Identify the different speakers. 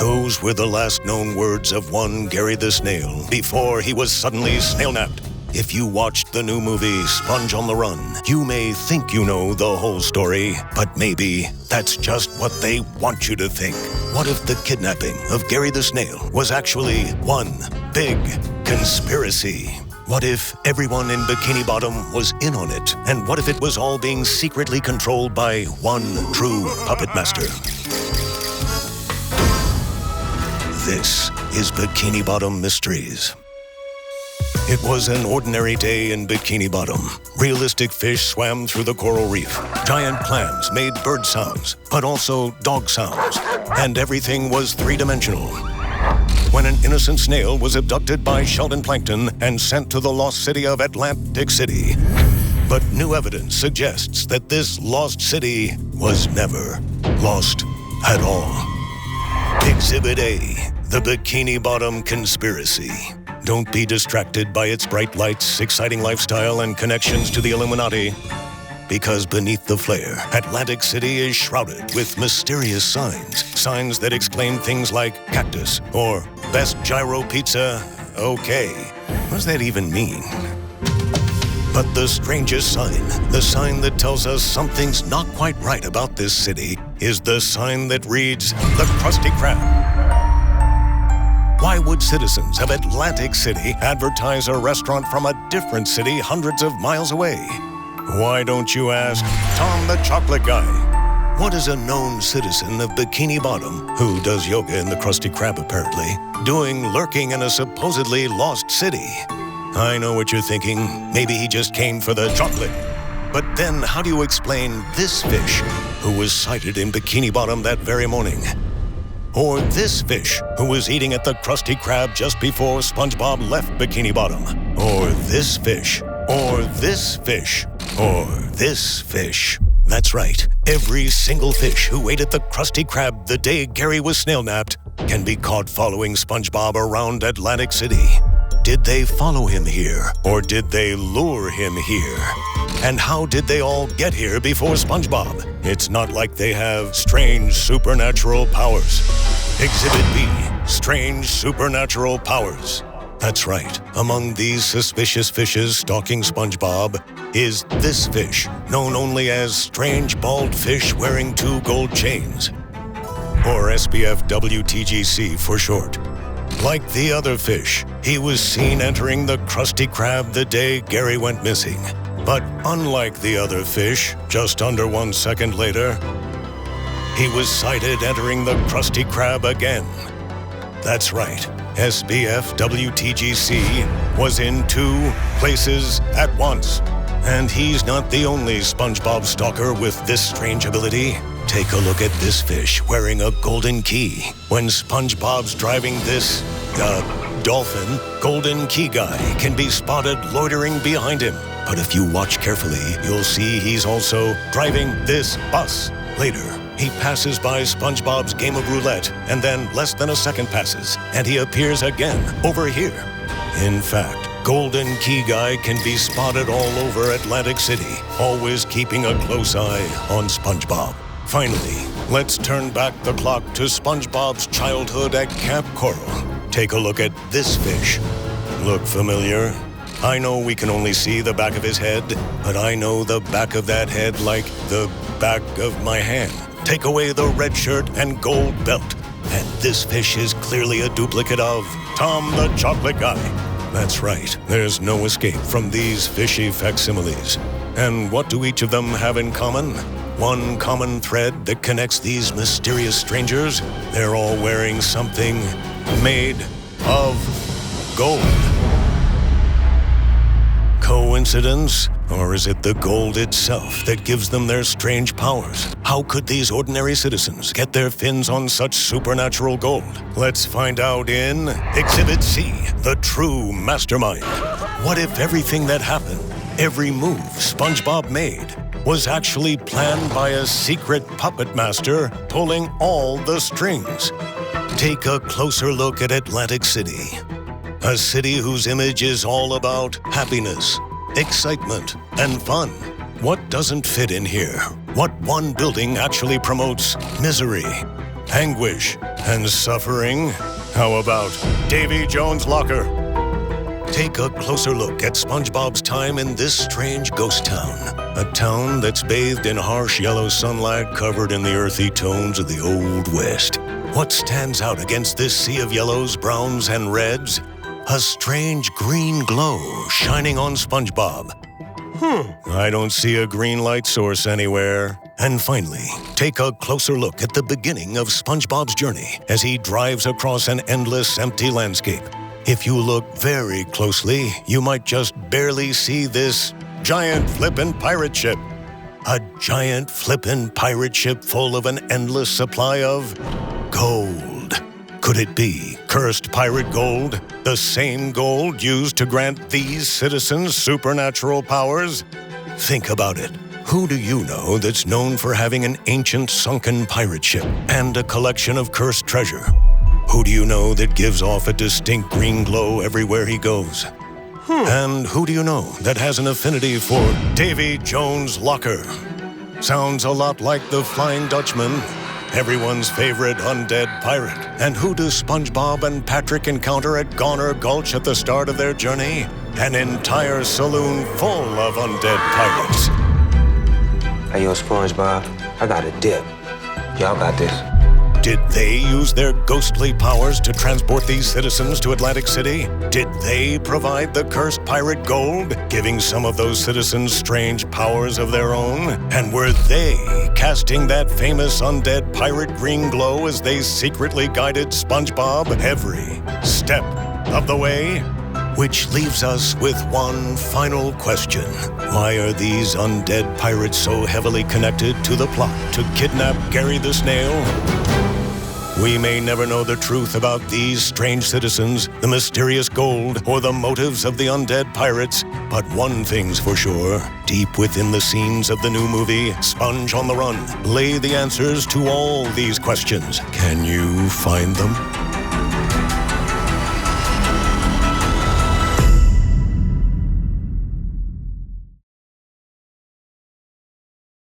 Speaker 1: Those were the last known words of one Gary the Snail before he was suddenly snail-napped. If you watched the new movie Sponge on the Run, you may think you know the whole story, but maybe that's just what they want you to think. What if the kidnapping of Gary the Snail was actually one big conspiracy? What if everyone in Bikini Bottom was in on it? And what if it was all being secretly controlled by one true puppet master? This is Bikini Bottom Mysteries. It was an ordinary day in Bikini Bottom. Realistic fish swam through the coral reef. Giant clams made bird sounds, but also dog sounds. And everything was three-dimensional. When an innocent snail was abducted by Sheldon Plankton and sent to the lost city of Atlantic City. But new evidence suggests that this lost city was never lost at all. Exhibit A, the Bikini Bottom Conspiracy. Don't be distracted by its bright lights, exciting lifestyle, and connections to the Illuminati. Because beneath the flare, Atlantic City is shrouded with mysterious signs. Signs that exclaim things like cactus or best gyro pizza, okay. What does that even mean? But the strangest sign, the sign that tells us something's not quite right about this city, is the sign that reads, the Krusty Krab. Why would citizens of Atlantic City advertise a restaurant from a different city hundreds of miles away? Why don't you ask Tom the Chocolate Guy? What is a known citizen of Bikini Bottom, who does yoga in the Krusty Krab apparently, doing lurking in a supposedly lost city? I know what you're thinking. Maybe he just came for the chocolate. But then how do you explain this fish, who was sighted in Bikini Bottom that very morning? Or this fish, who was eating at the Krusty Krab just before SpongeBob left Bikini Bottom? Or this fish, or this fish, or this fish. That's right, every single fish who ate at the Krusty Krab the day Gary was snail-napped can be caught following SpongeBob around Atlantic City. Did they follow him here, or did they lure him here? And how did they all get here before SpongeBob? It's not like they have strange supernatural powers. Exhibit B, strange supernatural powers. That's right, among these suspicious fishes stalking SpongeBob is this fish, known only as Strange Bald Fish Wearing 2 Gold Chains, or SBF WTGC for short. Like the other fish, he was seen entering the Krusty Krab the day Gary went missing. But unlike the other fish, just under 1 second later, he was sighted entering the Krusty Krab again. That's right, SBF WTGC was in 2 places at once. And he's not the only SpongeBob stalker with this strange ability. Take a look at this fish wearing a golden key. When SpongeBob's driving this, dolphin, golden key guy can be spotted loitering behind him. But if you watch carefully, you'll see he's also driving this bus. Later, he passes by SpongeBob's game of roulette, and then less than a second passes, and he appears again over here. In fact, Golden Key Guy can be spotted all over Atlantic City, always keeping a close eye on SpongeBob. Finally, let's turn back the clock to SpongeBob's childhood at Camp Coral. Take a look at this fish. Look familiar? I know we can only see the back of his head, but I know the back of that head like the back of my hand. Take away the red shirt and gold belt, and this fish is clearly a duplicate of Tom the Chocolate Guy. That's right, there's no escape from these fishy facsimiles. And what do each of them have in common? One common thread that connects these mysterious strangers? They're all wearing something made of gold. Coincidence? Or is it the gold itself that gives them their strange powers? How could these ordinary citizens get their fins on such supernatural gold? Let's find out in Exhibit C, the true mastermind. What if everything that happened, every move SpongeBob made, was actually planned by a secret puppet master pulling all the strings? Take a closer look at Atlantic City. A city whose image is all about happiness, excitement, and fun. What doesn't fit in here? What one building actually promotes misery, anguish, And suffering? How about Davy Jones' locker? Take a closer look at SpongeBob's time in this strange ghost town. A town that's bathed in harsh yellow sunlight covered in the earthy tones of the Old West. What stands out against this sea of yellows, browns, and reds? A strange green glow shining on SpongeBob. I don't see a green light source anywhere. And finally, take a closer look at the beginning of SpongeBob's journey as he drives across an endless empty landscape. If you look very closely, you might just barely see this giant flippin' pirate ship. A giant flippin' pirate ship full of an endless supply of gold. Could it be cursed pirate gold? The same gold used to grant these citizens supernatural powers? Think about it. Who do you know that's known for having an ancient sunken pirate ship and a collection of cursed treasure? Who do you know that gives off a distinct green glow everywhere he goes? And who do you know that has an affinity for Davy Jones' locker? Sounds a lot like the Flying Dutchman, everyone's favorite undead pirate. And who do SpongeBob and Patrick encounter at Goner Gulch at the start of their journey? An entire saloon full of undead pirates.
Speaker 2: Hey, yo, SpongeBob, I got a dip. Y'all got this.
Speaker 1: Did they use their ghostly powers to transport these citizens to Atlantic City? Did they provide the cursed pirate gold, giving some of those citizens strange powers of their own? And were they casting that famous undead pirate green glow as they secretly guided SpongeBob every step of the way? Which leaves us with one final question. Why are these undead pirates so heavily connected to the plot to kidnap Gary the Snail? We may never know the truth about these strange citizens, the mysterious gold, or the motives of the undead pirates, but one thing's for sure. Deep within the scenes of the new movie, Sponge on the Run, lay the answers to all these questions. Can you find them?